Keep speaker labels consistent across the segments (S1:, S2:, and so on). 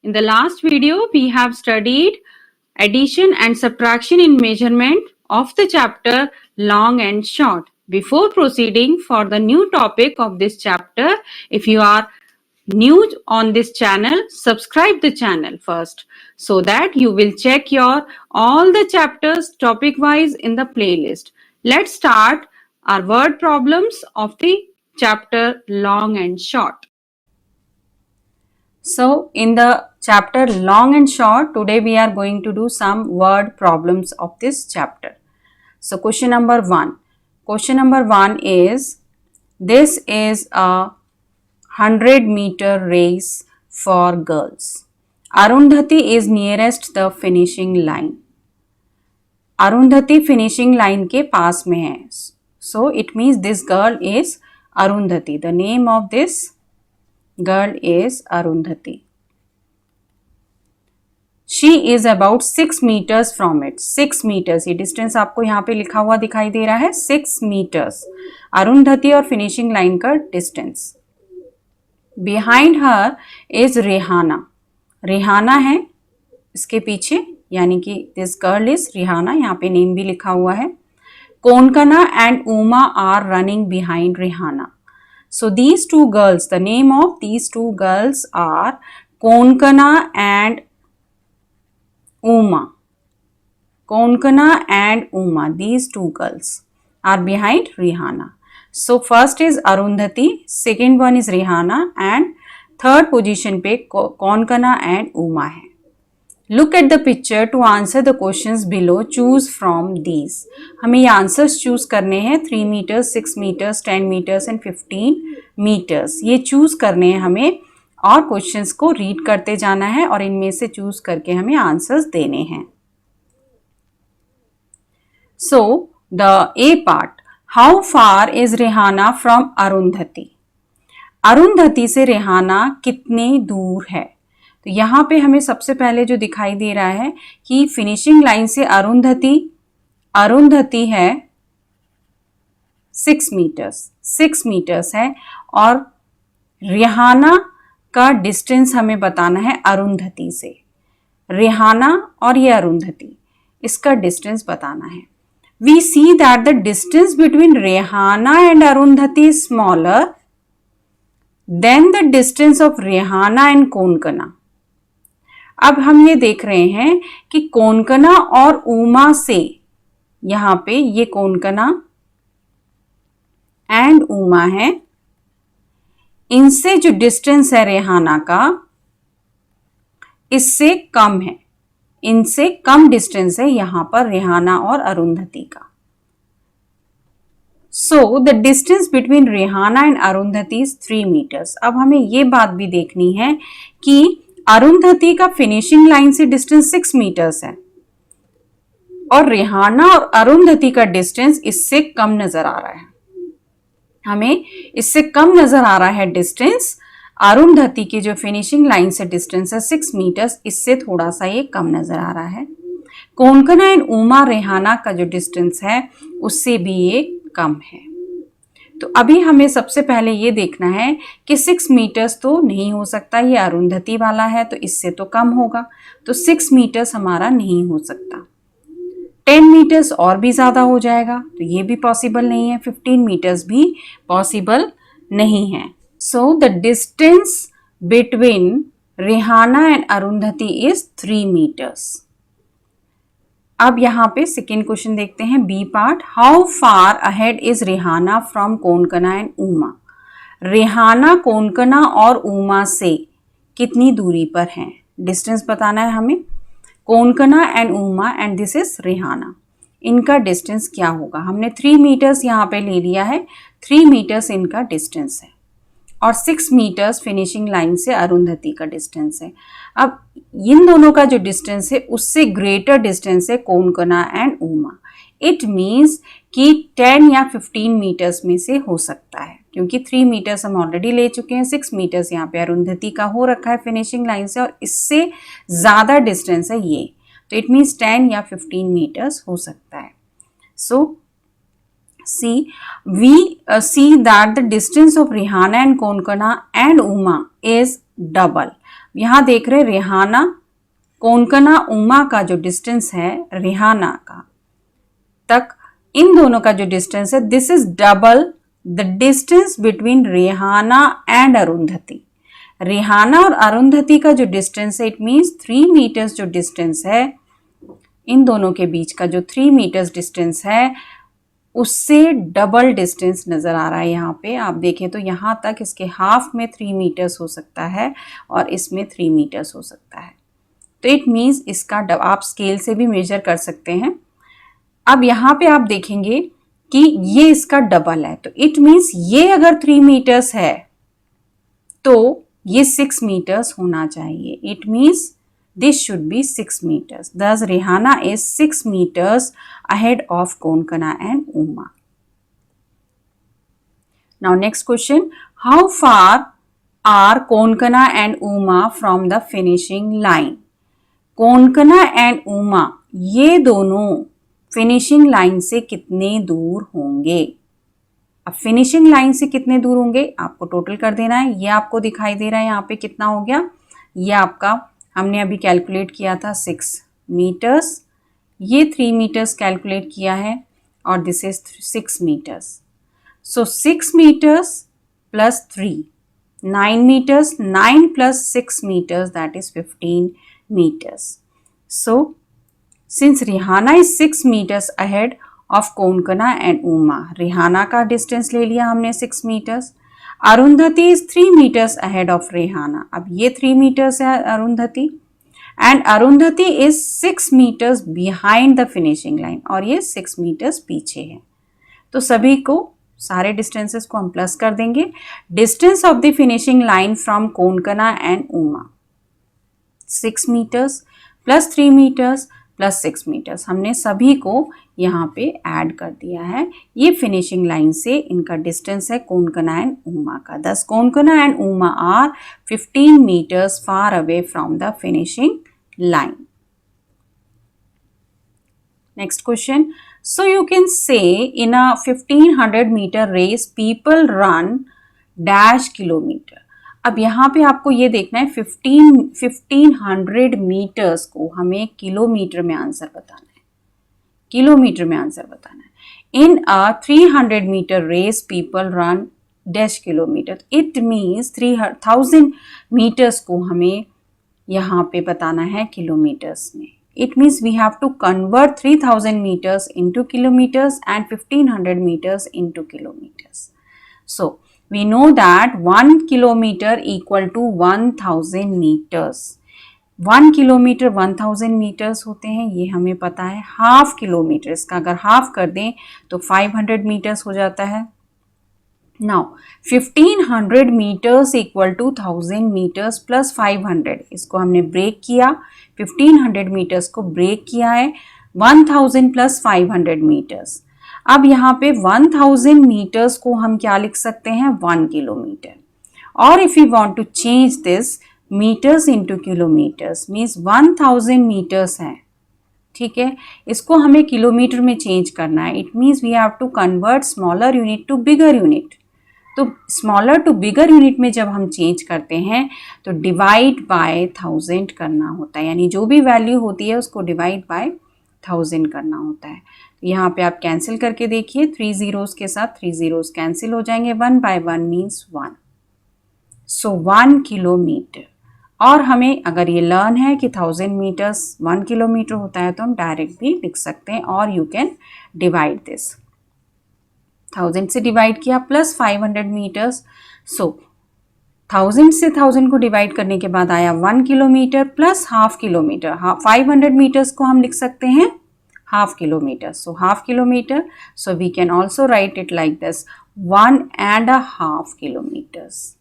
S1: In the last video, we have studied addition and subtraction in measurement of the chapter long and short. Before proceeding for the new topic of this chapter, if you are new on this channel, subscribe the channel first so that you will check your all the chapters topic wise in the playlist. Let's start our word problems of the chapter long and short. So in the chapter long and short, today we are going to do some word problems of this chapter. So question number 1. Question number 1 is, this is a 100-meter race for girls. Arundhati is nearest the finishing line. Arundhati finishing line के पास में है. So it means this girl is Arundhati. The name of this girl is Arundhati. She is about 6 meters from it. 6 meters, ये distance आपको यहाँ पे लिखा हुआ दिखाई दे रहा है. 6 meters. अरुंधति और फिनिशिंग लाइन का distance. Behind her is Rihanna. Rihanna है इसके पीछे, यानी कि दिस गर्ल इज रिहाना. यहाँ पे नेम भी लिखा हुआ है. Konkana and Uma are running behind Rihanna. So these two girls, the name of these two girls are Konkana and Uma. Konkana and Uma, these two girls are behind Rihanna. So first is Arundhati, second one is Rihanna and third position पे Konkana and Uma है. Look at the picture to answer the questions below. Choose from these. हमें ये answers choose करने हैं. 3 meters, 6 meters, 10 meters and 15 meters. ये choose करने हैं हमें और क्वेश्चंस को रीड करते जाना है और इनमें से चूज करके हमें आंसर्स देने हैं. So the A part. How far is Rihanna from Arundhati? Arundhati से रिहाना कितने दूर है? तो यहाँ पे हमें सबसे पहले जो दिखाई दे रहा है कि फिनिशिंग लाइन से अरुंधति है 6 मीटर्स है और रिहाना का डिस्टेंस हमें बताना है अरुंधति से. रिहाना और ये अरुंधति, इसका डिस्टेंस बताना है. We see that the distance between Rihanna and Arundhati is smaller than the distance of Rihanna and Konkana. अब हम ये देख रहे हैं कि कोनकना और उमा से, यहां पे ये कोनकना एंड उमा है, इनसे जो डिस्टेंस है रेहाना का, इससे कम है. इनसे कम डिस्टेंस है यहां पर रेहाना और अरुंधति का. सो the distance between Rehana and Arundhati is 3 meters. अब हमें ये बात भी देखनी है कि अरुंधति का फिनिशिंग लाइन से डिस्टेंस 6 meters है और रेहाना और अरुंधति का डिस्टेंस इससे कम नजर आ रहा है. हमें इससे कम नजर आ रहा है डिस्टेंस. अरुंधति की जो फिनिशिंग लाइन से डिस्टेंस है 6 meters, इससे थोड़ा सा ये कम नजर आ रहा है. कोनकना एंड उमा रेहाना का जो डिस्टेंस है उससे भी ये कम है. तो अभी हमें सबसे पहले ये देखना है कि 6 meters तो नहीं हो सकता, ये अरुंधति वाला है तो इससे तो कम होगा. तो 6 meters हमारा नहीं हो सकता. 10 meters और भी ज्यादा हो जाएगा तो ये भी पॉसिबल नहीं है. 15 meters भी पॉसिबल नहीं है. So the distance between Rihanna and Arundhati is 3 meters. अब यहाँ पे सेकेंड क्वेश्चन देखते हैं, B part. How far ahead is Rihanna from Konkana and Uma. Rihanna Konkana और उमा से कितनी दूरी पर हैं? डिस्टेंस बताना है हमें. Konkana and Uma and this is Rihanna, इनका डिस्टेंस क्या होगा? हमने 3 meters यहाँ पे ले लिया है. 3 meters इनका डिस्टेंस है और 6 meters फिनिशिंग लाइन से अरुंधति का डिस्टेंस है. अब इन दोनों का जो डिस्टेंस है उससे ग्रेटर डिस्टेंस है Konkana and Uma. It means कि 10 या 15 meters में से हो सकता है, क्योंकि 3 meters हम ऑलरेडी ले चुके हैं. 6 meters यहाँ पे अरुंधति का हो रखा है फिनिशिंग लाइन से और इससे ज़्यादा डिस्टेंस है ये. तो इट मीन्स 10 या 15 meters हो सकता है. सो we see that the distance of Rihanna and Konkana and Uma is double. यहाँ देख रहे रिहाना कोनकना उमा का जो डिस्टेंस है रिहाना का तक, इन दोनों का जो डिस्टेंस है this is double the distance between Rihanna and Arundhati. Rihanna और अरुंधति का जो डिस्टेंस है इट मीन्स 3 मीटर्स जो डिस्टेंस है, इन दोनों के बीच का जो 3 मीटर्स डिस्टेंस है उससे डबल डिस्टेंस नजर आ रहा है। यहाँ पे आप देखें तो यहाँ तक इसके हाफ में 3 मीटर्स हो सकता है और इसमें 3 मीटर्स हो सकता है। तो इट मीन्स इसका आप स्केल से भी मेजर कर सकते हैं। अब यहाँ पे आप देखेंगे कि ये इसका डबल है, तो इट मीन्स ये अगर 3 मीटर्स है तो ये 6 मीटर्स होना चाहिए। It means this should be 6 meters. Thus, Rihanna is 6 meters ahead of Konkana and Uma. Now, next question. How far are Konkana and Uma from the finishing line? Konkana and Uma ये दोनों finishing line से कितने दूर होंगे? अब finishing line से कितने दूर होंगे आपको टोटल कर देना है। ये आपको दिखाई दे रहा है यहाँ पे कितना हो गया, ये आपका हमने अभी कैलकुलेट किया था 6 मीटर्स, ये 3 मीटर्स कैलकुलेट किया है और this is 6 metres. So 6 metres plus 3 9 metres, 9 plus 6 metres that is 15 metres. So since Rihanna is 6 metres ahead of Konkana and Uma, Rihanna का डिस्टेंस ले लिया हमने 6 metres. Arundhati is 3 metres ahead of Rihanna, अब ये 3 मीटर्स है Arundhati, and Arundhati is 6 metres behind the finishing line और ये 6 metres पीछे है। तो सभी को सारे डिस्टेंसेस को हम प्लस कर देंगे। Distance of the finishing line from Konkana and Uma 6 metres plus 3 metres plus 6 metres, हमने सभी को यहाँ पे ऐड कर दिया है। ये फिनिशिंग लाइन से इनका डिस्टेंस है कोनकना एंड उमा का। Thus Konkana and Uma are 15 metres far away from the finishing line. Next question, so you can say in a 1500 metre race people run dash kilometre. अब यहाँ पे आपको ये देखना है 1500 मीटर्स को हमें किलोमीटर में आंसर बताना है, किलोमीटर में आंसर बताना है। In a 300 metre race people run dash kilometre, it means 3000 metres को हमें यहाँ पे बताना है किलोमीटर्स में। It means we have to convert 3000 metres into kilometres and 1500 metres into kilometres. So we know that 1 kilometer equal to 1000 meters. 1 kilometre 1000 metres होते हैं, ये हमें पता है। हाफ किलोमीटर इसका अगर हाफ कर दें तो 500 मीटर्स हो जाता है। Now 1500 metres equal to 1000 metres plus 500, इसको हमने ब्रेक किया, 1500 मीटर्स को ब्रेक किया है 1000 प्लस 500 मीटर्स। अब यहाँ पे 1000 मीटर्स को हम क्या लिख सकते हैं 1 किलोमीटर, और if you want to change this metres into kilometres means 1000 metres है, ठीक है, इसको हमें किलोमीटर में चेंज करना है। It means we have to convert smaller unit to bigger unit. तो स्मॉलर टू बिगर यूनिट में जब हम चेंज करते हैं तो डिवाइड बाय 1000 करना होता है, यानी जो भी वैल्यू होती है उसको डिवाइड बाय 1000 करना होता है। यहाँ पे आप कैंसिल करके देखिए, 3 zeros के साथ 3 zeros कैंसिल हो जाएंगे, 1 by 1 मीन्स 1। सो 1 किलोमीटर, और हमें अगर ये लर्न है कि 1000 मीटर्स 1 किलोमीटर होता है तो हम डायरेक्ट भी लिख सकते हैं, और यू कैन डिवाइड दिस, 1000 से डिवाइड किया प्लस 500 मीटर्स। सो 1000 से 1000 को डिवाइड करने के बाद आया 1 kilometre plus half kilometre. 500 metres को हम लिख सकते हैं half kilometer, so half kilometer, so we can also write it like this, 1.5 kilometers.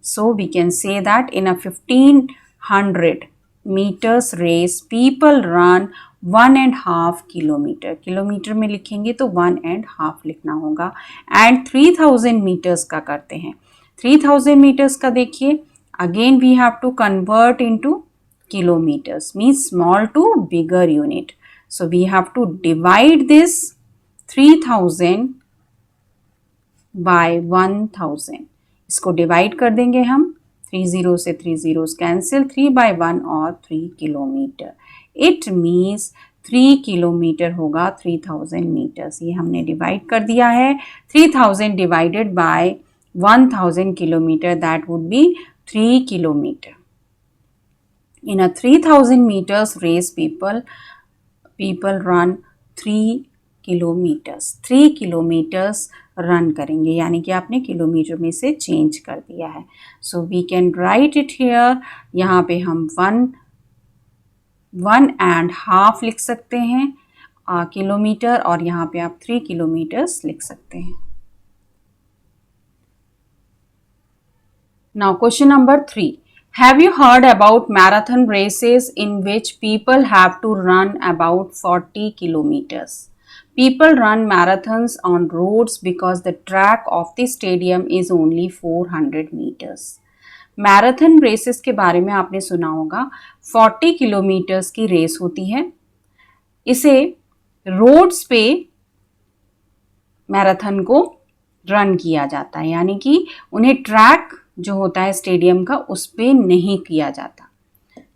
S1: So we can say that in a 1500 meters race people run 1.5 kilometer, kilometre में लिखेंगे तो 1.5 लिखना होगा। एंड 3000 मीटर्स का करते हैं, 3000 मीटर्स का देखिए, again we have to convert into kilometres, means small to bigger unit. So we have to divide this 3000 by 1000, इसको डिवाइड कर देंगे हम 3 जीरो से 3 जीरोस कैंसिल, 3/1 और 3 किलोमीटर। इट मीन्स 3 किलोमीटर होगा 3000 मीटर्स। ये हमने डिवाइड कर दिया है। 3000 divided by 1000 kilometre, that would be 3 kilometre. In a 3000 meters race, people run 3 kilometres. 3 kilometres run करेंगे, यानी कि आपने किलोमीटर में से चेंज कर दिया है। So we can write it here. यहाँ पे हम 1.5 लिख सकते हैं किलोमीटर, और यहाँ पे आप 3 किलोमीटर्स लिख सकते हैं। Now question number 3. Have you heard about marathon races in which people have to run about 40 kilometers? People run marathons on roads because the track of the stadium is only 400 meters. Marathon races के बारे में आपने सुना होगा। 40 kilometres की race होती है। इसे रोड्स पे मैराथन को रन किया जाता है, यानी कि उन्हें ट्रैक जो होता है स्टेडियम का उस पे नहीं किया जाता,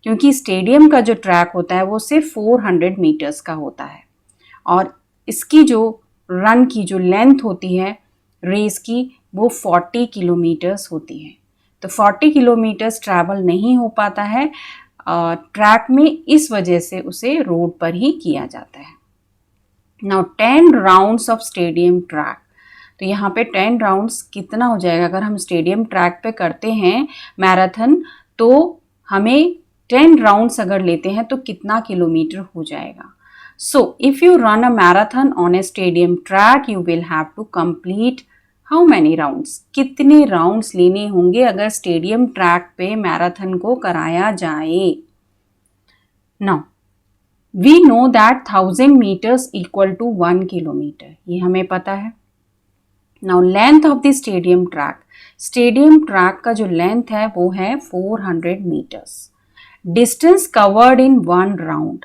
S1: क्योंकि स्टेडियम का जो ट्रैक होता है वो सिर्फ 400 मीटर्स का होता है, और इसकी जो रन की जो लेंथ होती है रेस की वो 40 किलोमीटर्स होती है। तो 40 किलोमीटर्स ट्रैवल नहीं हो पाता है ट्रैक में, इस वजह से उसे रोड पर ही किया जाता है। Now 10 rounds of stadium track. तो यहाँ पे 10 राउंड्स कितना हो जाएगा? अगर हम स्टेडियम ट्रैक पे करते हैं मैराथन तो हमें 10 राउंड्स अगर लेते हैं तो कितना किलोमीटर हो जाएगा? So if you run a marathon on a stadium track you will have to complete how many rounds? कितने राउंड्स लेने होंगे अगर स्टेडियम ट्रैक पे मैराथन को कराया जाए? Now we know that 1000 metres equal to 1 kilometre, ये हमें पता है। Now length of the stadium track, stadium track का जो लेंथ है वो है 400 metres. Distance covered in 1 round,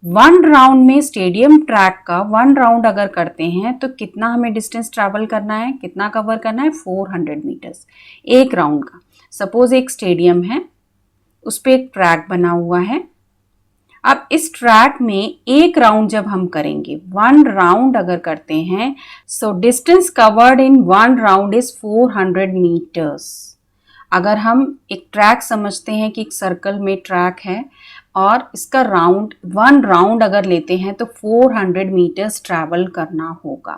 S1: 1 round में स्टेडियम ट्रैक का 1 राउंड अगर करते हैं तो कितना हमें डिस्टेंस ट्रैवल करना है, कितना कवर करना है? 400 मीटर्स एक राउंड का। सपोज एक स्टेडियम है, उस पर एक ट्रैक बना हुआ है। अब इस ट्रैक में एक राउंड जब हम करेंगे, 1 राउंड अगर करते हैं, so distance covered in 1 round is 400 metres. अगर हम एक ट्रैक समझते हैं कि एक सर्कल में ट्रैक है और इसका राउंड 1 राउंड अगर लेते हैं तो 400 मीटर्स ट्रैवल करना होगा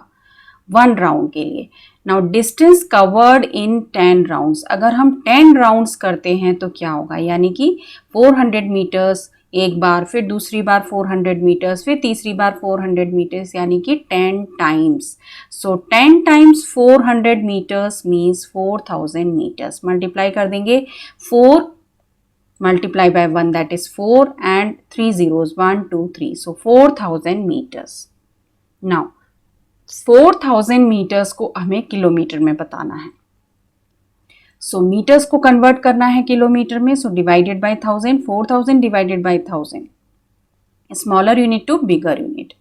S1: 1 राउंड के लिए। नाउ डिस्टेंस कवर्ड इन 10 राउंड्स, अगर हम 10 राउंड्स करते हैं तो क्या होगा? यानी कि 400 मीटर्स एक बार, फिर दूसरी बार 400 मीटर्स, फिर तीसरी बार 400 मीटर्स, यानी कि 10 times. So 10 times 400 metres means 4000 metres. Multiply कर देंगे, 4 multiply by 1 that is 4 and 3 zeros 1 2 3, so 4000 metres. Now 4000 metres को हमें किलोमीटर में बताना है। सो मीटर्स को कन्वर्ट करना है किलोमीटर में, so divided by 1000, 4000 divided by 1000, smaller unit to bigger unit.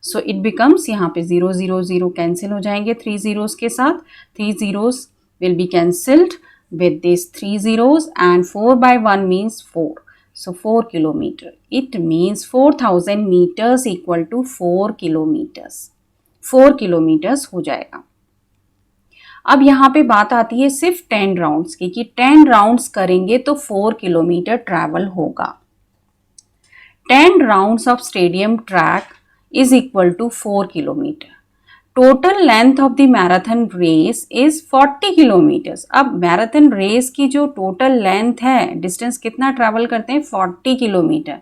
S1: So it becomes, यहाँ पे 0 0 0 कैंसिल हो जाएंगे 3 zeros के साथ, 3 zeros will be cancelled with these 3 zeros and 4/1 means 4. So 4 kilometer. It means 4000 meters equal to 4 kilometers. 4 kilometers हो जाएगा। अब यहाँ पे बात आती है सिर्फ 10 राउंड्स की, कि 10 राउंड्स करेंगे तो 4 किलोमीटर ट्रैवल होगा। 10 rounds of stadium track is equal to 4 kilometre. Total length of the marathon race is 40 kilometres. अब मैराथन रेस की जो टोटल लेंथ है, डिस्टेंस कितना ट्रैवल करते हैं? 40 kilometre,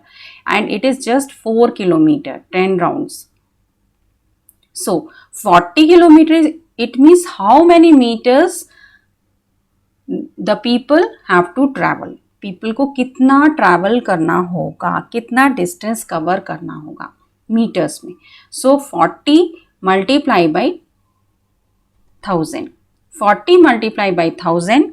S1: and it is just 4 kilometre 10 rounds. So 40 kilometre, it means how many meters the people have to travel. people को कितना travel करना होगा, कितना डिस्टेंस कवर करना होगा मीटर्स में। सो 40 multiply by 1000, 40 multiply by 1000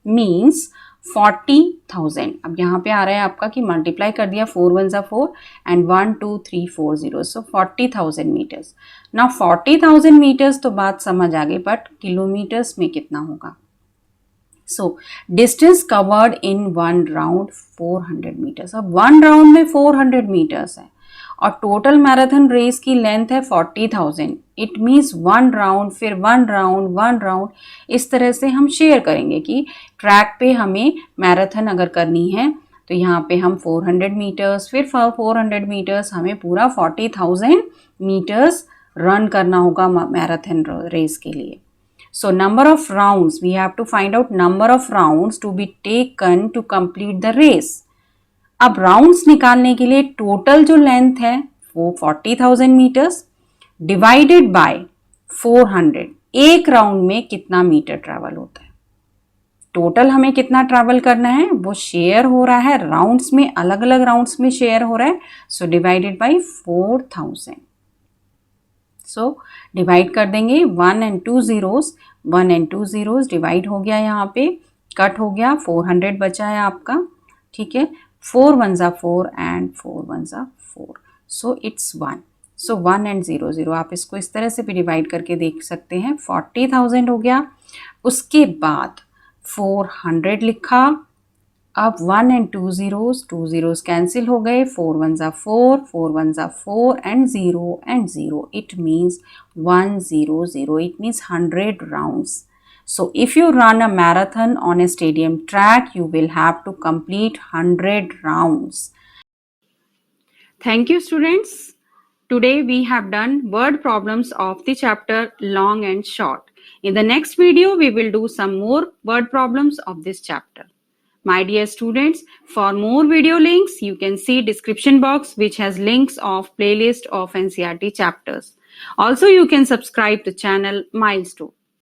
S1: means 40,000। अब यहाँ पे आ रहा है आपका कि मल्टीप्लाई कर दिया, 4 1 जा 4 एंड 1 2 3 4 0, सो 40,000 मीटर्स। ना 40,000 मीटर्स तो बात समझ आ गई, बट किलोमीटर्स में कितना होगा? So distance covered in 1 round 400 metres. अब 1 राउंड में 400 मीटर्स है और टोटल मैराथन रेस की लेंथ है 40,000। इट मीन्स 1 राउंड, फिर 1 राउंड, 1 राउंड, इस तरह से हम शेयर करेंगे कि ट्रैक पे हमें मैराथन अगर करनी है तो यहाँ पे हम 400 मीटर्स, फिर 400 मीटर्स, हमें पूरा 40,000 मीटर्स रन करना होगा मैराथन रेस के लिए। So number of rounds, we have to find out number of rounds to be taken to complete the race. अब राउंड्स निकालने के लिए टोटल जो लेंथ है वो 40,000 मीटर्स डिवाइडेड बाय 400। एक राउंड में कितना मीटर ट्रैवल होता है, टोटल हमें कितना ट्रैवल करना है वो शेयर हो रहा है राउंड्स में, अलग अलग राउंड्स में शेयर हो रहा है। सो डिवाइडेड बाय 4000। सो डिवाइड कर देंगे 1 and 2 zeros, 1 and 2 zeros divide हो गया, यहाँ पे कट हो गया, 400 बचा है आपका, ठीक है। 4 1s are 4 and 4 1s are 4, so it's 1। So 1 and 0 0, आप इसको इस तरह से भी डिवाइड करके देख सकते हैं। 40,000 हो गया, उसके बाद 400 लिखा। अब 1 and 2 zeros कैंसिल हो गए, 4 1s are 4, 4 1s are 4 and 0, it means 100, it means 100 rounds. So if you run a marathon on a stadium track, you will have to complete 100 rounds. Thank you, students. Today we have done word problems of the chapter long and short. In the next video, we will do some more word problems of this chapter. My dear students, for more video links, you can see description box which has links of playlist of NCERT chapters. Also, you can subscribe to channel Milestone.